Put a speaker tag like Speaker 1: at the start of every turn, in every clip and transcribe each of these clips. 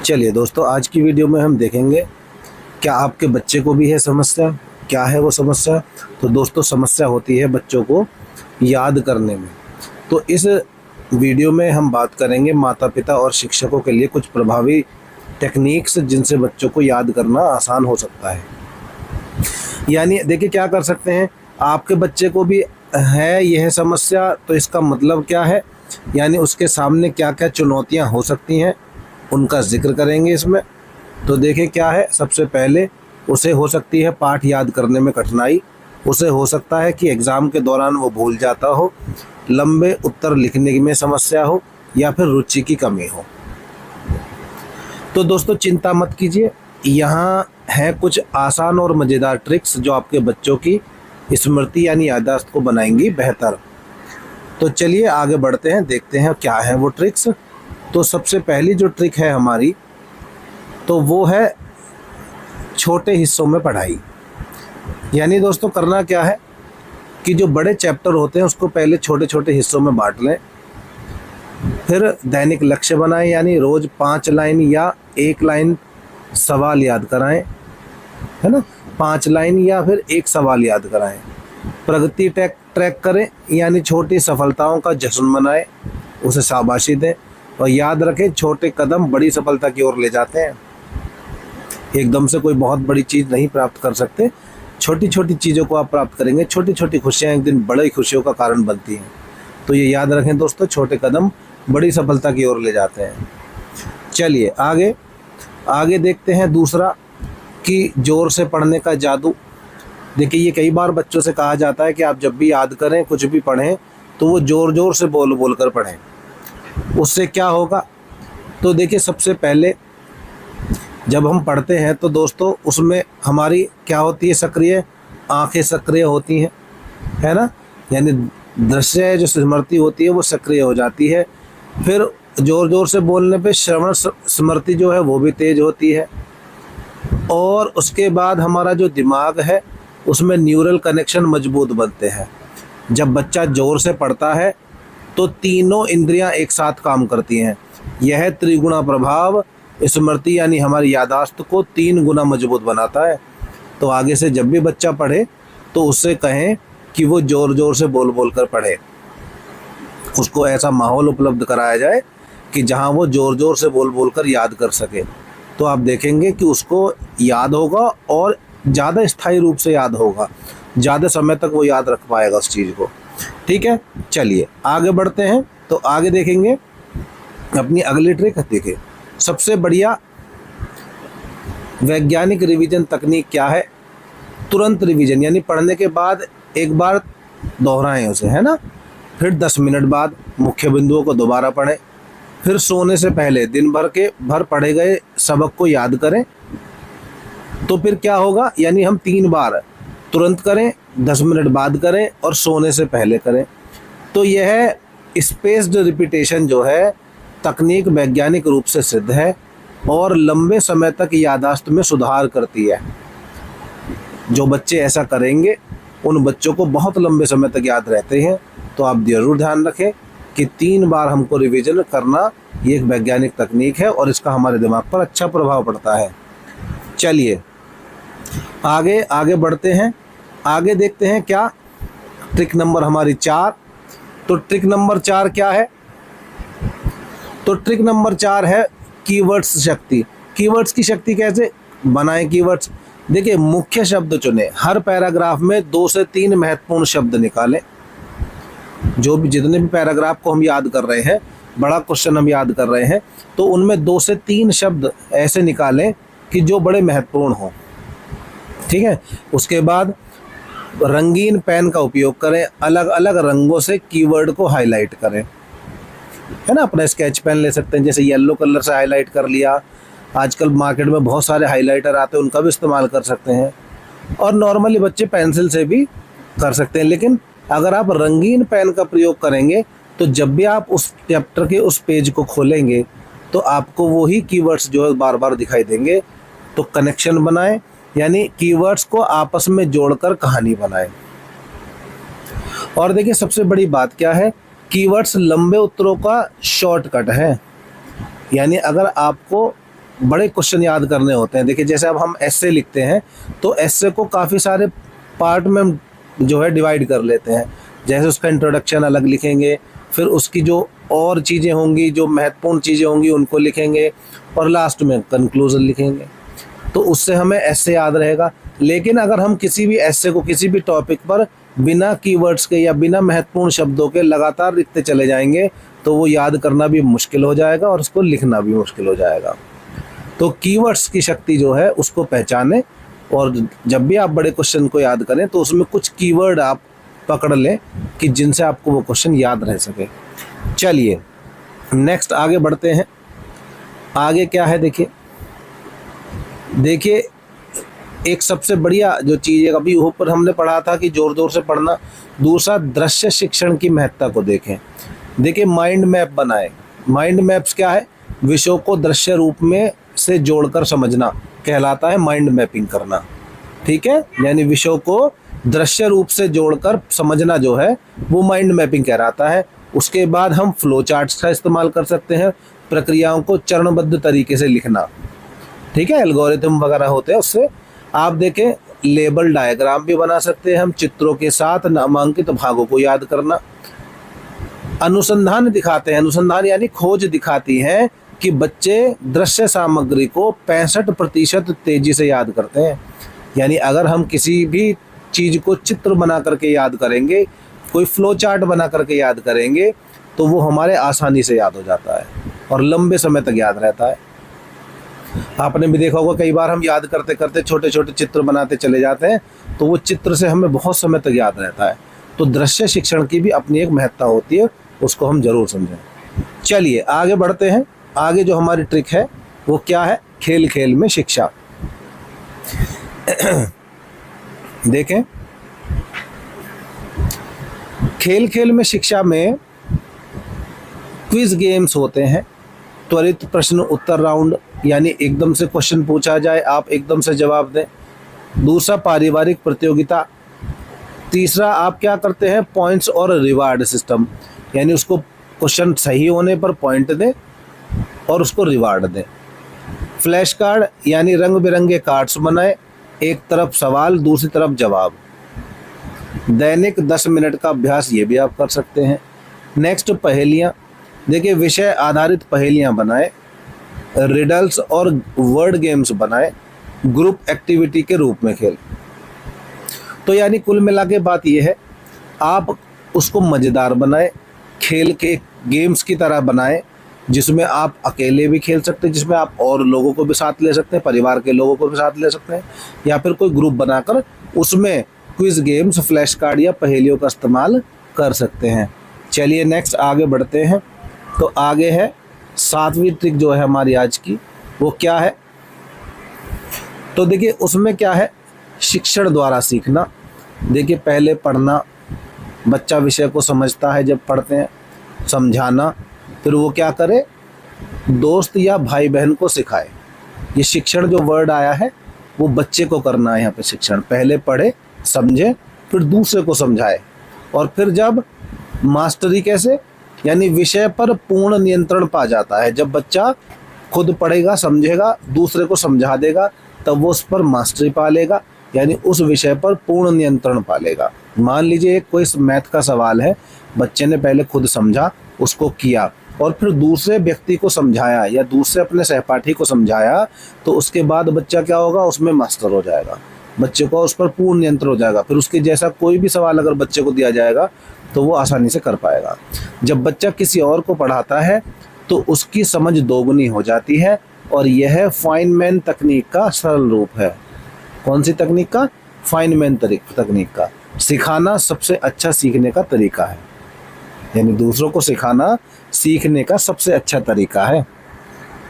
Speaker 1: चलिए दोस्तों, आज की वीडियो में हम देखेंगे क्या आपके बच्चे को भी है समस्या। क्या है वो समस्या? तो दोस्तों, समस्या होती है बच्चों को याद करने में। तो इस वीडियो में हम बात करेंगे माता पिता और शिक्षकों के लिए कुछ प्रभावी टेक्निक्स जिनसे बच्चों को याद करना आसान हो सकता है। यानी देखिए क्या कर सकते हैं, आपके बच्चे को भी है यह समस्या, तो इसका मतलब क्या है, यानी उसके सामने क्या क्या चुनौतियां हो सकती हैं उनका जिक्र करेंगे इसमें। तो देखें क्या है, सबसे पहले उसे हो सकती है पाठ याद करने में कठिनाई। उसे हो सकता है कि एग्ज़ाम के दौरान वो भूल जाता हो, लंबे उत्तर लिखने में समस्या हो, या फिर रुचि की कमी हो। तो दोस्तों चिंता मत कीजिए, यहाँ है कुछ आसान और मज़ेदार ट्रिक्स जो आपके बच्चों की स्मृति यानी याददाश्त को बनाएंगी बेहतर। तो चलिए आगे बढ़ते हैं, देखते हैं क्या है वो ट्रिक्स। तो सबसे पहली जो ट्रिक है हमारी, तो वो है छोटे हिस्सों में पढ़ाई। यानी दोस्तों करना क्या है कि जो बड़े चैप्टर होते हैं उसको पहले छोटे छोटे हिस्सों में बांट लें। फिर दैनिक लक्ष्य बनाएं, यानी रोज़ 5 लाइन या 1 लाइन सवाल याद कराएं, है ना। 5 लाइन या फिर 1 सवाल याद कराएं। प्रगति ट्रैक करें, यानी छोटी सफलताओं का जश्न मनाएं, उसे शाबाशी दें। और याद रखें, छोटे कदम बड़ी सफलता की ओर ले जाते हैं। एकदम से कोई बहुत बड़ी चीज़ नहीं प्राप्त कर सकते, छोटी छोटी चीज़ों को आप प्राप्त करेंगे। छोटी छोटी खुशियाँ एक दिन बड़ी खुशियों का कारण बनती हैं। तो ये याद रखें दोस्तों, छोटे कदम बड़ी सफलता की ओर ले जाते हैं। चलिए आगे आगे देखते हैं दूसरा, कि जोर से पढ़ने का जादू। देखिए ये कई बार बच्चों से कहा जाता है कि आप जब भी याद करें, कुछ भी पढ़ें, तो वो ज़ोर ज़ोर से बोल बोल कर पढ़ें। उससे क्या होगा, तो देखिए सबसे पहले जब हम पढ़ते हैं तो दोस्तों उसमें हमारी क्या होती है, सक्रिय आंखें सक्रिय होती हैं, है ना। यानी दृश्य जो स्मृति होती है वो सक्रिय हो जाती है। फिर ज़ोर ज़ोर से बोलने पे श्रवण स्मृति जो है वो भी तेज होती है। और उसके बाद हमारा जो दिमाग है उसमें न्यूरल कनेक्शन मजबूत बनते हैं। जब बच्चा ज़ोर से पढ़ता है तो तीनों इंद्रियां एक साथ काम करती हैं। यह त्रिगुणा प्रभाव स्मृति यानी हमारी याददाश्त को 3 गुना मजबूत बनाता है। तो आगे से जब भी बच्चा पढ़े तो उससे कहें कि वो ज़ोर ज़ोर से बोल बोल कर पढ़े। उसको ऐसा माहौल उपलब्ध कराया जाए कि जहां वो ज़ोर ज़ोर से बोल बोल कर याद कर सके। तो आप देखेंगे कि उसको याद होगा और ज़्यादा स्थायी रूप से याद होगा, ज़्यादा समय तक वो याद रख पाएगा उस चीज़ को। ठीक है, चलिए आगे बढ़ते हैं। तो आगे देखेंगे अपनी अगली ट्रिक। देखिए सबसे बढ़िया वैज्ञानिक रिवीजन तकनीक क्या है, तुरंत रिवीजन। यानी पढ़ने के बाद एक बार दोहराएं उसे, है ना। फिर 10 मिनट बाद मुख्य बिंदुओं को दोबारा पढ़ें। फिर सोने से पहले दिन भर पढ़े गए सबक को याद करें। तो फिर क्या होगा, यानी हम 3 बार तुरंत करें, 10 मिनट बाद करें और सोने से पहले करें। तो यह स्पेस्ड रिपीटेशन जो है तकनीक वैज्ञानिक रूप से सिद्ध है और लंबे समय तक याददाश्त में सुधार करती है। जो बच्चे ऐसा करेंगे उन बच्चों को बहुत लंबे समय तक याद रहते हैं। तो आप ज़रूर ध्यान रखें कि 3 बार हमको रिवीजन करना, ये एक वैज्ञानिक तकनीक है और इसका हमारे दिमाग पर अच्छा प्रभाव पड़ता है। चलिए आगे आगे बढ़ते हैं। आगे देखते हैं क्या ट्रिक नंबर हमारी 4। तो ट्रिक नंबर 4 क्या है, तो ट्रिक नंबर 4 है कीवर्ड्स शक्ति। कीवर्ड्स की शक्ति कैसे बनाएं कीवर्ड्स? देखिए मुख्य शब्द चुनें, हर पैराग्राफ में 2 से 3 महत्वपूर्ण शब्द निकालें। जो भी जितने भी पैराग्राफ को हम याद कर रहे हैं, बड़ा क्वेश्चन हम याद कर रहे हैं, तो उनमें 2 से 3 शब्द ऐसे निकालें कि जो बड़े महत्वपूर्ण हों। ठीक है, उसके बाद रंगीन पेन का उपयोग करें, अलग अलग रंगों से कीवर्ड को हाईलाइट करें, है ना। अपना स्केच पेन ले सकते हैं, जैसे येलो कलर से हाईलाइट कर लिया। आजकल मार्केट में बहुत सारे हाईलाइटर आते हैं, उनका भी इस्तेमाल कर सकते हैं। और नॉर्मली बच्चे पेंसिल से भी कर सकते हैं, लेकिन अगर आप रंगीन पेन का प्रयोग करेंगे तो जब भी आप उस चैप्टर के उस पेज को खोलेंगे तो आपको वही कीवर्ड्स जो है बार बार दिखाई देंगे। तो कनेक्शन बनाएं, यानी कीवर्ड्स को आपस में जोड़कर कहानी बनाएं। और देखिए सबसे बड़ी बात क्या है, कीवर्ड्स लंबे उत्तरों का शॉर्टकट है। यानी अगर आपको बड़े क्वेश्चन याद करने होते हैं। देखिए जैसे अब हम एस्से लिखते हैं तो एस्से को काफ़ी सारे पार्ट में जो है डिवाइड कर लेते हैं। जैसे उसका इंट्रोडक्शन अलग लिखेंगे, फिर उसकी जो और चीज़ें होंगी, जो महत्वपूर्ण चीज़ें होंगी उनको लिखेंगे, और लास्ट में कंक्लूजन लिखेंगे। तो उससे हमें एस्से याद रहेगा। लेकिन अगर हम किसी भी एस्से को किसी भी टॉपिक पर बिना कीवर्ड्स के या बिना महत्वपूर्ण शब्दों के लगातार लिखते चले जाएंगे तो वो याद करना भी मुश्किल हो जाएगा और उसको लिखना भी मुश्किल हो जाएगा। तो कीवर्ड्स की शक्ति जो है उसको पहचानें, और जब भी आप बड़े क्वेश्चन को याद करें तो उसमें कुछ कीवर्ड आप पकड़ लें कि जिनसे आपको वो क्वेश्चन याद रह सके। चलिए नेक्स्ट आगे बढ़ते हैं। आगे क्या है देखिए एक सबसे बढ़िया जो चीज़ है, अभी ऊपर हमने पढ़ा था कि जोर जोर से पढ़ना। दूसरा, दृश्य शिक्षण की महत्ता को देखें। देखिए माइंड मैप बनाएं। माइंड मैप्स क्या है? विषयों को दृश्य रूप में से जोड़कर समझना कहलाता है माइंड मैपिंग करना। ठीक है, यानी विषयों को दृश्य रूप से जोड़कर समझना जो है वो माइंड मैपिंग कहलाता है। उसके बाद हम फ्लो चार्ट्स का इस्तेमाल कर सकते हैं, प्रक्रियाओं को चरणबद्ध तरीके से लिखना। ठीक है, एल्गोरिथम वगैरह होते हैं उससे। आप देखें लेबल डायग्राम भी बना सकते हैं हम, चित्रों के साथ नामांकित भागों को याद करना। अनुसंधान दिखाते हैं, अनुसंधान यानी खोज दिखाती है कि बच्चे दृश्य सामग्री को 65% तेजी से याद करते हैं। यानी अगर हम किसी भी चीज़ को चित्र बना करके याद करेंगे, कोई फ्लो चार्ट बना करके याद करेंगे, तो वो हमारे आसानी से याद हो जाता है और लंबे समय तक याद रहता है। आपने भी देखा होगा कई बार हम याद करते करते छोटे छोटे चित्र बनाते चले जाते हैं, तो वो चित्र से हमें बहुत समय तक याद रहता है। तो दृश्य शिक्षण की भी अपनी एक महत्ता होती है, उसको हम जरूर समझें। चलिए आगे बढ़ते हैं। आगे जो हमारी ट्रिक है वो क्या है? खेल खेल में शिक्षा। देखें खेल खेल में शिक्षा में क्विज गेम्स होते हैं, त्वरित प्रश्न उत्तर राउंड, यानी एकदम से क्वेश्चन पूछा जाए, आप एकदम से जवाब दें। दूसरा, पारिवारिक प्रतियोगिता। तीसरा, आप क्या करते हैं? पॉइंट्स और रिवार्ड सिस्टम, यानी उसको क्वेश्चन सही होने पर पॉइंट दें और उसको रिवार्ड दें। फ्लैश कार्ड, यानी रंग बिरंगे कार्ड्स बनाएं, एक तरफ सवाल दूसरी तरफ जवाब। दैनिक 10 मिनट का अभ्यास, ये भी आप कर सकते हैं। नेक्स्ट, पहेलियाँ। देखिए विषय आधारित पहेलियाँ बनाएं, रिडल्स और वर्ड गेम्स बनाएं, ग्रुप एक्टिविटी के रूप में खेल। तो यानी कुल मिला के बात यह है, आप उसको मज़ेदार बनाएं, खेल के गेम्स की तरह बनाएं, जिसमें आप अकेले भी खेल सकते हैं, जिसमें आप और लोगों को भी साथ ले सकते हैं, परिवार के लोगों को भी साथ ले सकते हैं, या फिर कोई ग्रुप बनाकर उसमें क्विज गेम्स, फ्लैश कार्ड या पहेलियों का इस्तेमाल कर सकते हैं। चलिए नेक्स्ट आगे बढ़ते हैं। तो आगे है 7वीं ट्रिक जो है हमारी आज की, वो क्या है? तो देखिए उसमें क्या है? शिक्षण द्वारा सीखना। देखिए पहले पढ़ना, बच्चा विषय को समझता है जब पढ़ते हैं, समझाना, फिर वो क्या करे? दोस्त या भाई बहन को सिखाए। ये शिक्षण जो वर्ड आया है वो बच्चे को करना है यहाँ पे शिक्षण। पहले पढ़े, समझे, फिर दूसरे को समझाए, और फिर जब मास्टरी कैसे? यानी विषय पर पूर्ण नियंत्रण पा जाता है। जब बच्चा खुद पढ़ेगा, समझेगा, दूसरे को समझा देगा, तब वो उस पर मास्टरी पा लेगा, यानी उस विषय पर पूर्ण नियंत्रण पा लेगा। मान लीजिए कोई मैथ का सवाल है, बच्चे ने पहले खुद समझा, उसको किया, और फिर दूसरे व्यक्ति को समझाया या दूसरे अपने सहपाठी को समझाया, तो उसके बाद बच्चा क्या होगा? उसमें मास्टर हो जाएगा, बच्चे को उस पर पूर्ण नियंत्रण हो जाएगा। फिर उसके जैसा कोई भी सवाल अगर बच्चे को दिया जाएगा तो वो आसानी से कर पाएगा। जब बच्चा किसी और को पढ़ाता है तो उसकी समझ दोगुनी हो जाती है, और यह फाइनमैन तकनीक का सरल रूप है। कौन सी तकनीक का? फाइनमैन तकनीक का। सिखाना सबसे अच्छा सीखने का तरीका है, यानी दूसरों को सिखाना सीखने का सबसे अच्छा तरीका है।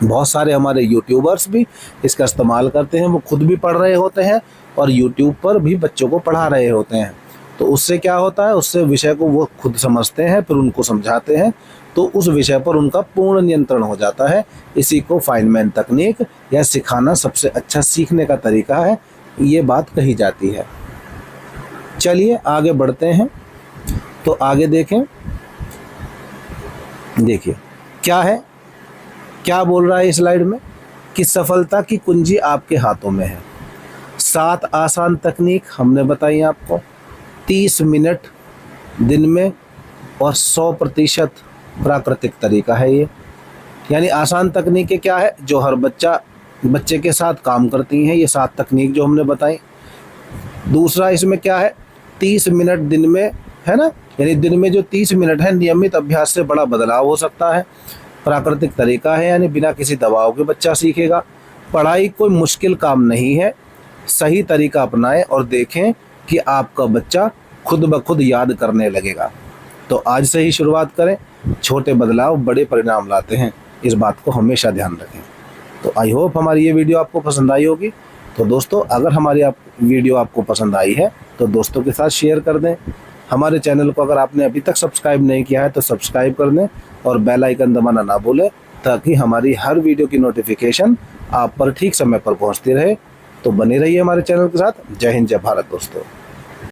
Speaker 1: बहुत सारे हमारे यूट्यूबर्स भी इसका इस्तेमाल करते हैं, वो खुद भी पढ़ रहे होते हैं और यूट्यूब पर भी बच्चों को पढ़ा रहे होते हैं। तो उससे क्या होता है? उससे विषय को वो खुद समझते हैं, फिर उनको समझाते हैं, तो उस विषय पर उनका पूर्ण नियंत्रण हो जाता है। इसी को फाइनमैन तकनीक या सिखाना सबसे अच्छा सीखने का तरीका है, ये बात कही जाती है। चलिए आगे बढ़ते हैं। तो आगे देखें, देखिए क्या है, क्या बोल रहा है इस स्लाइड में? कि सफलता की कुंजी आपके हाथों में है। 7 आसान तकनीक हमने बताई आपको, 30 मिनट दिन में और 100% प्राकृतिक तरीका है ये। यानी आसान तकनीकें क्या है, जो हर बच्चे के साथ काम करती हैं, ये 7 तकनीक जो हमने बताई। दूसरा इसमें क्या है, 30 मिनट दिन में, है ना, यानी दिन में जो 30 मिनट है, नियमित अभ्यास से बड़ा बदलाव हो सकता है। प्राकृतिक तरीका है, यानी बिना किसी दबाव के बच्चा सीखेगा। पढ़ाई कोई मुश्किल काम नहीं है, सही तरीका अपनाएं और देखें कि आपका बच्चा खुद ब खुद याद करने लगेगा। तो आज से ही शुरुआत करें, छोटे बदलाव बड़े परिणाम लाते हैं, इस बात को हमेशा ध्यान रखें। तो आई होप हमारी ये वीडियो आपको पसंद आई होगी। तो दोस्तों, अगर हमारी वीडियो आपको पसंद आई है तो दोस्तों के साथ शेयर कर दें। हमारे चैनल को अगर आपने अभी तक सब्सक्राइब नहीं किया है तो सब्सक्राइब कर दें और बेल आइकन दबाना ना भूलें, ताकि हमारी हर वीडियो की नोटिफिकेशन आप पर ठीक समय पर पहुंचती रहे। तो बने रहिए हमारे चैनल के साथ। जय हिंद, जय भारत दोस्तों।